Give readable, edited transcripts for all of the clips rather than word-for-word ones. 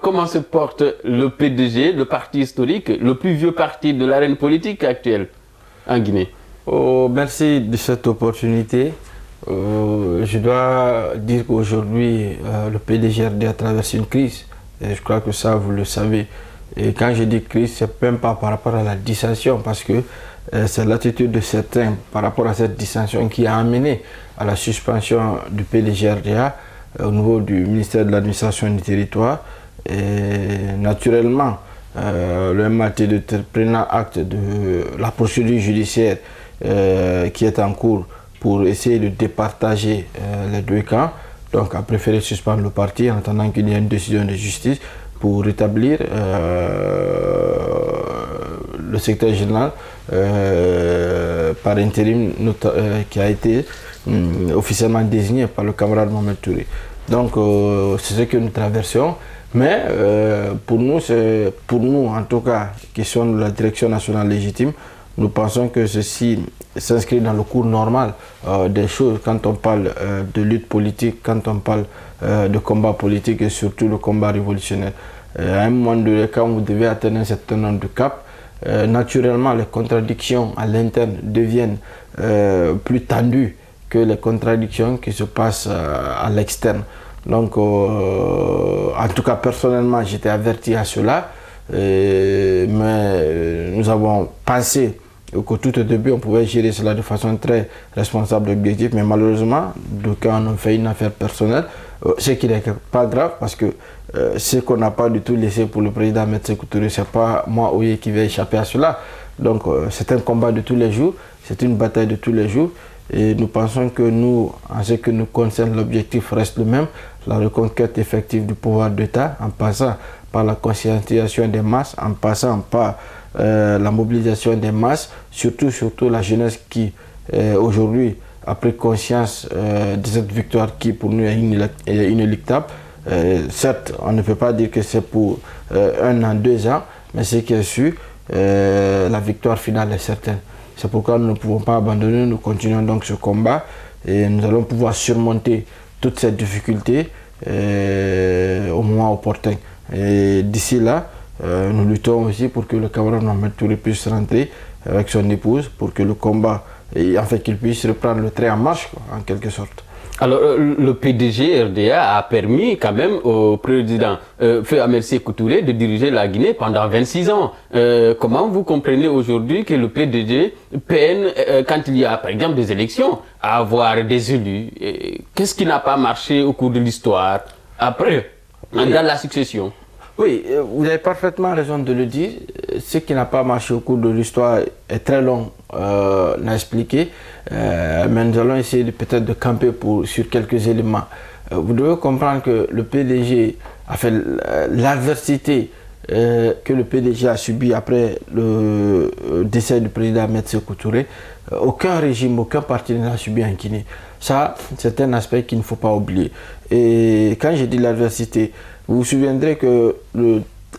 comment se porte le PDG, le parti historique, le plus vieux parti de l'arène politique actuelle en Guinée? Oh, merci de cette opportunité. Je dois dire qu'aujourd'hui, le PDGRDA traverse une crise. Et je crois que ça, vous le savez. Et quand je dis crise, ce n'est même pas par rapport à la dissension, parce que c'est l'attitude de certains par rapport à cette dissension qui a amené à la suspension du PDGRDA au niveau du ministère de l'Administration du Territoire. Et naturellement, le MAT prenant acte de la procédure judiciaire qui est en cours pour essayer de départager les deux camps, donc a préféré suspendre le parti en attendant qu'il y ait une décision de justice pour rétablir le secrétaire général par intérim qui a été officiellement désigné par le camarade Mohamed Touré. Donc c'est ce que nous traversons. Mais pour nous en tout cas, qui sommes de la direction nationale légitime, nous pensons que ceci s'inscrit dans le cours normal des choses quand on parle de lutte politique, quand on parle de combat politique et surtout le combat révolutionnaire. À un moment donné, quand vous devez atteindre un certain nombre de caps, naturellement les contradictions à l'interne deviennent plus tendues que les contradictions qui se passent à l'externe. Donc, en tout cas, personnellement, j'étais averti à cela, mais nous avons pensé qu'au tout début, on pouvait gérer cela de façon très responsable et objective, mais malheureusement, d'aucuns ont fait une affaire personnelle, ce qui n'est pas grave, parce que ce qu'on n'a pas du tout laissé pour le président M. Sékou Touré, ce n'est pas moi, Oye, qui vais échapper à cela. Donc, c'est un combat de tous les jours, c'est une bataille de tous les jours. Et nous pensons que nous, en ce qui nous concerne, l'objectif reste le même, la reconquête effective du pouvoir d'État, en passant par la conscientisation des masses, en passant par la mobilisation des masses, surtout la jeunesse qui, aujourd'hui, a pris conscience de cette victoire qui, pour nous, est inéluctable. Certes, on ne peut pas dire que c'est pour 1 an, 2 ans, mais ce qui est sûr, la victoire finale est certaine. C'est pourquoi nous ne pouvons pas abandonner, nous continuons donc ce combat et nous allons pouvoir surmonter toutes ces difficultés au moment opportun. Et d'ici là, nous luttons aussi pour que le camarade Mohamed Touré puisse rentrer avec son épouse, pour que le combat, en fait qu'il puisse reprendre le train en marche, quoi, en quelque sorte. Alors, le PDG RDA a permis quand même au président Feu Ahmed Sékou Touré de diriger la Guinée pendant 26 ans. Comment vous comprenez aujourd'hui que le PDG peine, quand il y a par exemple des élections, à avoir des élus? Qu'est-ce qui n'a pas marché au cours de l'histoire, après, dans la succession? Oui, vous avez parfaitement raison de le dire. Ce qui n'a pas marché au cours de l'histoire est très long à expliquer, mais nous allons essayer peut-être de camper sur quelques éléments. Vous devez comprendre que le PDG a fait l'adversité que le PDG a subi après le décès du président Ahmed Sékou Touré. Aucun régime, aucun parti n'a subi en Guinée. Ça, c'est un aspect qu'il ne faut pas oublier. Et quand je dis l'adversité, vous vous souviendrez que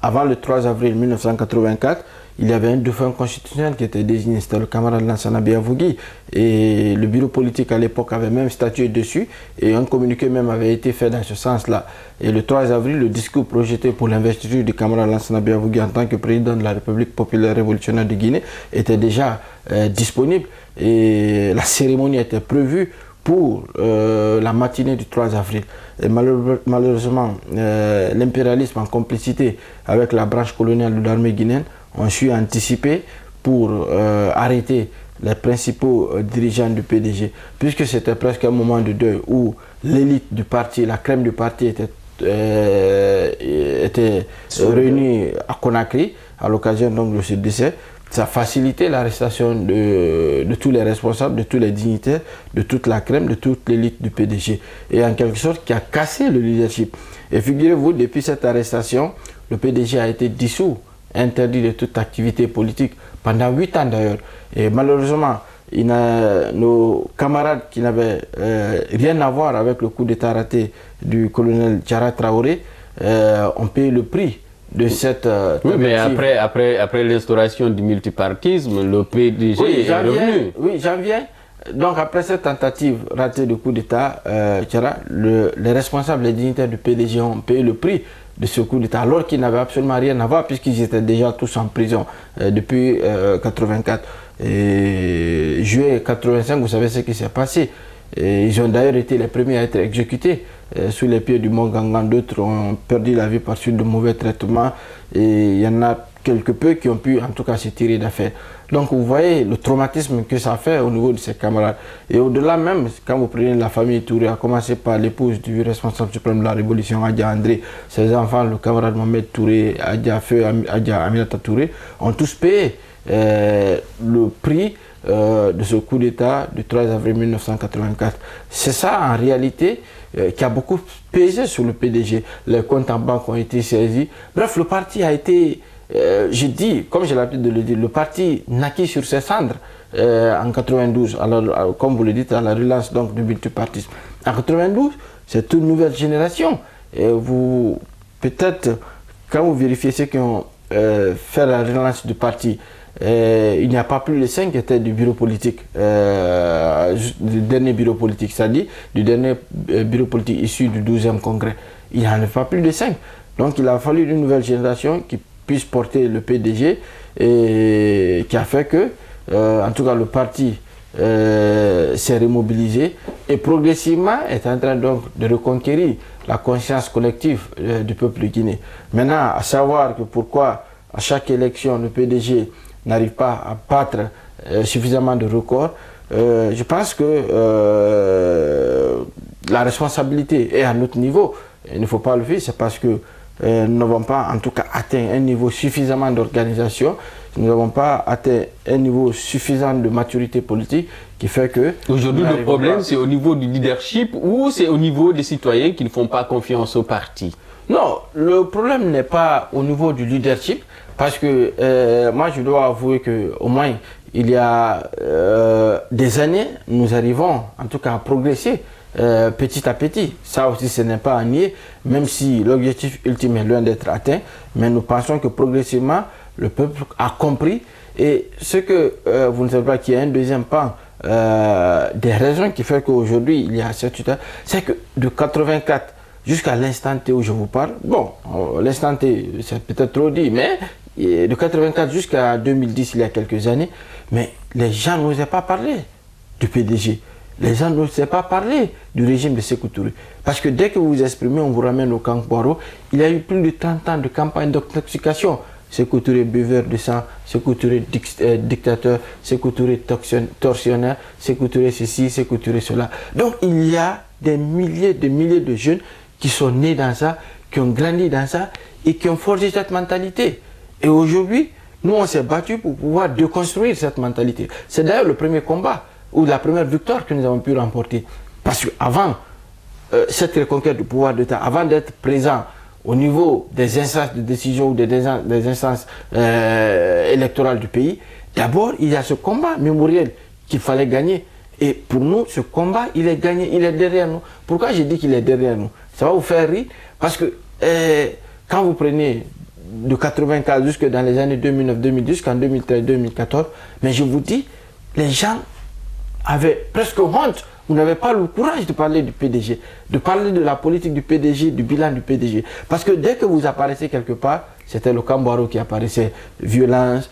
avant le 3 avril 1984, il y avait un dauphin constitutionnel qui était désigné, c'était le camarade Lansana Biavougui. Et le bureau politique à l'époque avait même statué dessus et un communiqué même avait été fait dans ce sens-là. Et le 3 avril, le discours projeté pour l'investiture du camarade Lansana Biavougui en tant que président de la République populaire révolutionnaire de Guinée était déjà disponible. Et la cérémonie était prévue pour la matinée du 3 avril. Et malheureusement, l'impérialisme en complicité avec la branche coloniale de l'armée guinéenne ont su anticiper pour arrêter les principaux dirigeants du PDG, puisque c'était presque un moment de deuil où l'élite du parti, la crème du parti était réunie à Conakry à l'occasion donc de ce décès. Ça a facilité l'arrestation de tous les responsables, de tous les dignitaires, de toute la crème, de toute l'élite du PDG. Et en quelque sorte, qui a cassé le leadership. Et figurez-vous, depuis cette arrestation, le PDG a été dissous, interdit de toute activité politique, pendant 8 ans d'ailleurs. Et malheureusement, nos camarades qui n'avaient rien à voir avec le coup d'état raté du colonel Djara Traoré ont payé le prix de cette oui, mais après l'instauration du multipartisme, le PDG est revenu. Oui, j'en viens. Donc après cette tentative ratée de coup d'État, les responsables, les dignitaires du PDG ont payé le prix de ce coup d'État, alors qu'ils n'avaient absolument rien à voir, puisqu'ils étaient déjà tous en prison depuis 84. Et juillet 85, vous savez ce qui s'est passé. Et ils ont d'ailleurs été les premiers à être exécutés sous les pieds du Mont Gangan. D'autres ont perdu la vie par suite de mauvais traitements. Et il y en a quelque peu qui ont pu en tout cas se tirer d'affaire. Donc vous voyez le traumatisme que ça fait au niveau de ses camarades. Et au-delà même, quand vous prenez la famille Touré, à commencer par l'épouse du responsable suprême de la Révolution, Adja André, ses enfants, le camarade Mohamed Touré, Adja Feu, Adja Aminata Touré, ont tous payé le prix de ce coup d'État du 13 avril 1984. C'est ça en réalité qui a beaucoup pesé sur le PDG. Les comptes en banque ont été saisis. Bref, le parti a été... je dis, comme j'ai l'habitude de le dire, le parti naquit sur ses cendres en 92, alors, comme vous le dites, à la relance donc, du multipartisme. En 92, c'est une nouvelle génération. Et vous, peut-être, quand vous vérifiez ceux qui ont fait la relance du parti, il n'y a pas plus de 5 qui étaient du bureau politique, du dernier bureau politique, c'est-à-dire du dernier bureau politique issu du 12e congrès. Il n'y en a pas plus de 5. Donc il a fallu une nouvelle génération qui puisse porter le PDG et qui a fait que, en tout cas, le parti s'est remobilisé et progressivement est en train donc de reconquérir la conscience collective du peuple guinéen. Maintenant, à savoir que pourquoi à chaque élection le PDG n'arrive pas à battre suffisamment de records, je pense que la responsabilité est à notre niveau. Il ne faut pas le faire, c'est parce que nous n'avons pas en tout cas atteint un niveau suffisamment d'organisation, nous n'avons pas atteint un niveau suffisant de maturité politique qui fait que... Aujourd'hui, le problème, c'est au niveau du leadership ou c'est au niveau des citoyens qui ne font pas confiance au parti? Non, le problème n'est pas au niveau du leadership, parce que moi je dois avouer qu'au moins il y a des années, nous arrivons en tout cas à progresser petit à petit. Ça aussi ce n'est pas à nier, même si l'objectif ultime est loin d'être atteint, mais nous pensons que progressivement le peuple a compris. Et ce que vous ne savez pas, qu'il y a un deuxième pan des raisons qui fait qu'aujourd'hui il y a cette tutelle, c'est que de 84 jusqu'à l'instant T où je vous parle, bon, l'instant T c'est peut-être trop dit, mais de 84 jusqu'à 2010, il y a quelques années, mais les gens n'osaient pas parler du PDG. Les gens n'osaient pas parler du régime de Sékou Touré. Parce que dès que vous vous exprimez, on vous ramène au camp Boiro. Il y a eu plus de 30 ans de campagne d'intoxication. Sékou Touré buveur de sang, Sékou Touré dictateur, Sékou Touré tortionnaire, Sékou Touré ceci, Sékou Touré cela. Donc il y a des milliers de jeunes qui sont nés dans ça, qui ont grandi dans ça et qui ont forgé cette mentalité. Et aujourd'hui, nous on s'est battu pour pouvoir déconstruire cette mentalité. C'est d'ailleurs le premier combat ou la première victoire que nous avons pu remporter. Parce qu'avant cette reconquête du pouvoir d'État, avant d'être présent au niveau des instances de décision ou des instances électorales du pays, d'abord il y a ce combat mémoriel qu'il fallait gagner. Et pour nous, ce combat, il est gagné, il est derrière nous. Pourquoi j'ai dit qu'il est derrière nous? Ça va vous faire rire, parce que quand vous prenez de 84 jusque dans les années 2009-2010, jusqu'en 2013-2014, mais je vous dis, les gens avaient presque honte. Vous n'avez pas le courage de parler du PDG, de parler de la politique du PDG, du bilan du PDG. Parce que dès que vous apparaissez quelque part, c'était le camp Boiro qui apparaissait, violence,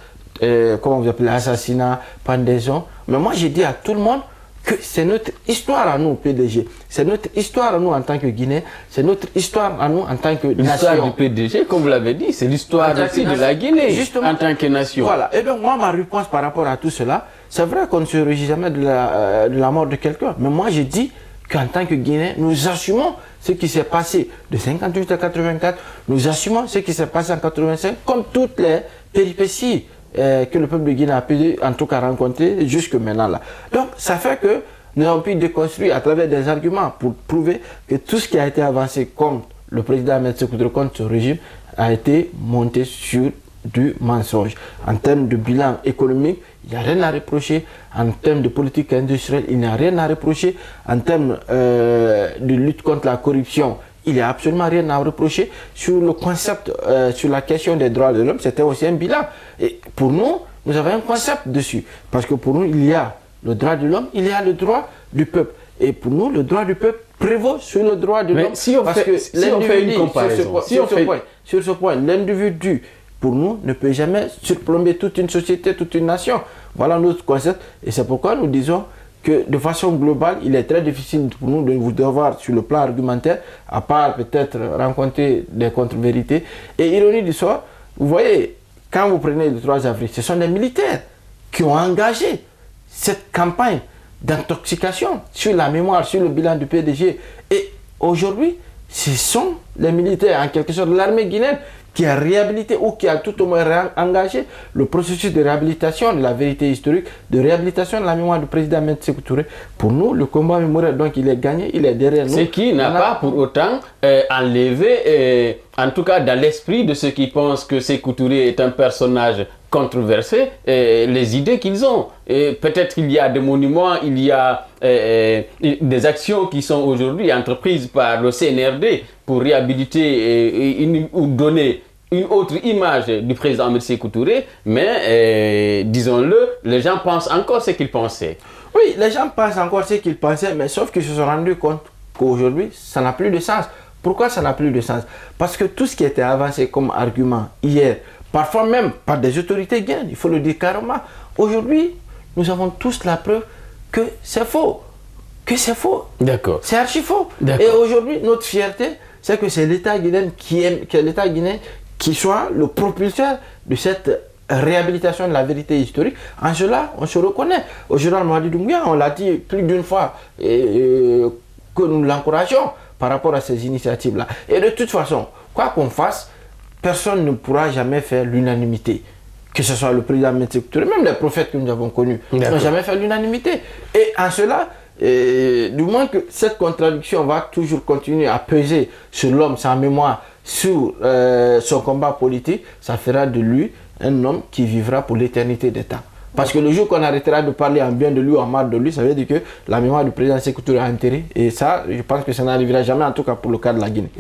comment vous appelez, assassinat, pendaison. Mais moi, j'ai dit à tout le monde que c'est notre histoire à nous, PDG. C'est notre histoire à nous en tant que Guinée. C'est notre histoire à nous en tant que nation. L'histoire du PDG, comme vous l'avez dit, c'est l'histoire aussi de la Guinée, justement, en tant que nation. Voilà. Et donc, moi, ma réponse par rapport à tout cela, c'est vrai qu'on ne se réjouit jamais de la mort de quelqu'un. Mais moi, je dis qu'en tant que Guinéens, nous assumons ce qui s'est passé de 58 à 84. Nous assumons ce qui s'est passé en 85, comme toutes les péripéties que le peuple de Guinée a pu en tout cas rencontrer jusque maintenant là. Donc ça fait que nous avons pu déconstruire à travers des arguments pour prouver que tout ce qui a été avancé contre le président Ahmed Sékou Touré, contre ce régime, a été monté sur du mensonge. En termes de bilan économique, il n'y a rien à reprocher. En termes de politique industrielle, il n'y a rien à reprocher. En termes de lutte contre la corruption, il n'y a absolument rien à reprocher. Sur le concept, sur la question des droits de l'homme, c'était aussi un bilan. Et pour nous, nous avons un concept dessus. Parce que pour nous, il y a le droit de l'homme, il y a le droit du peuple. Et pour nous, le droit du peuple prévaut sur le droit de l'homme. Si on fait une comparaison, sur ce point, l'individu, pour nous, ne peut jamais surplomber toute une société, toute une nation. Voilà notre concept. Et c'est pourquoi nous disons que de façon globale, il est très difficile pour nous de vous devoir, sur le plan argumentaire, à part peut-être rencontrer des contre-vérités. Et ironie du sort, vous voyez, quand vous prenez le 3 avril, ce sont des militaires qui ont engagé cette campagne d'intoxication sur la mémoire, sur le bilan du PDG. Et aujourd'hui, ce sont les militaires, en quelque sorte, l'armée guinéenne, qui a réhabilité ou qui a tout au moins engagé le processus de réhabilitation de la vérité historique, de réhabilitation de la mémoire du président Maître Sékou Touré. Pour nous, le combat mémoriel, donc, il est gagné, il est derrière nous. Ce qui n'a pas pour autant enlevé, en tout cas dans l'esprit de ceux qui pensent que Sékou Touré est un personnage controversé, les idées qu'ils ont. Peut-être qu'il y a des monuments, il y a des actions qui sont aujourd'hui entreprises par le CNRD pour réhabiliter ou donner une autre image du président Ahmed Sékou Touré, mais disons-le, les gens pensent encore ce qu'ils pensaient. Oui, les gens pensent encore ce qu'ils pensaient, mais sauf qu'ils se sont rendus compte qu'aujourd'hui, ça n'a plus de sens. Pourquoi ça n'a plus de sens? Parce que tout ce qui était avancé comme argument hier, parfois même par des autorités guinéennes, il faut le dire carrément, aujourd'hui, nous avons tous la preuve que c'est faux. Que c'est faux. D'accord. C'est archi faux. Et aujourd'hui, notre fierté, c'est que c'est l'État guinéen qui soit le propulseur de cette réhabilitation de la vérité historique. En cela, on se reconnaît. Au général Mamadi Doumbouya, on l'a dit plus d'une fois, que nous l'encourageons par rapport à ces initiatives-là. Et de toute façon, quoi qu'on fasse, personne ne pourra jamais faire l'unanimité. Que ce soit le président Maître Sékou Touré, même les prophètes que nous avons connus, n'ont jamais fait l'unanimité. Et en cela, du moins que cette contradiction va toujours continuer à peser sur l'homme, sa mémoire, sur son combat politique, ça fera de lui un homme qui vivra pour l'éternité des temps. Parce que le jour qu'on arrêtera de parler en bien de lui ou en mal de lui, ça veut dire que la mémoire du président Sékou Touré est enterrée. Et ça, je pense que ça n'arrivera jamais, en tout cas pour le cas de la Guinée.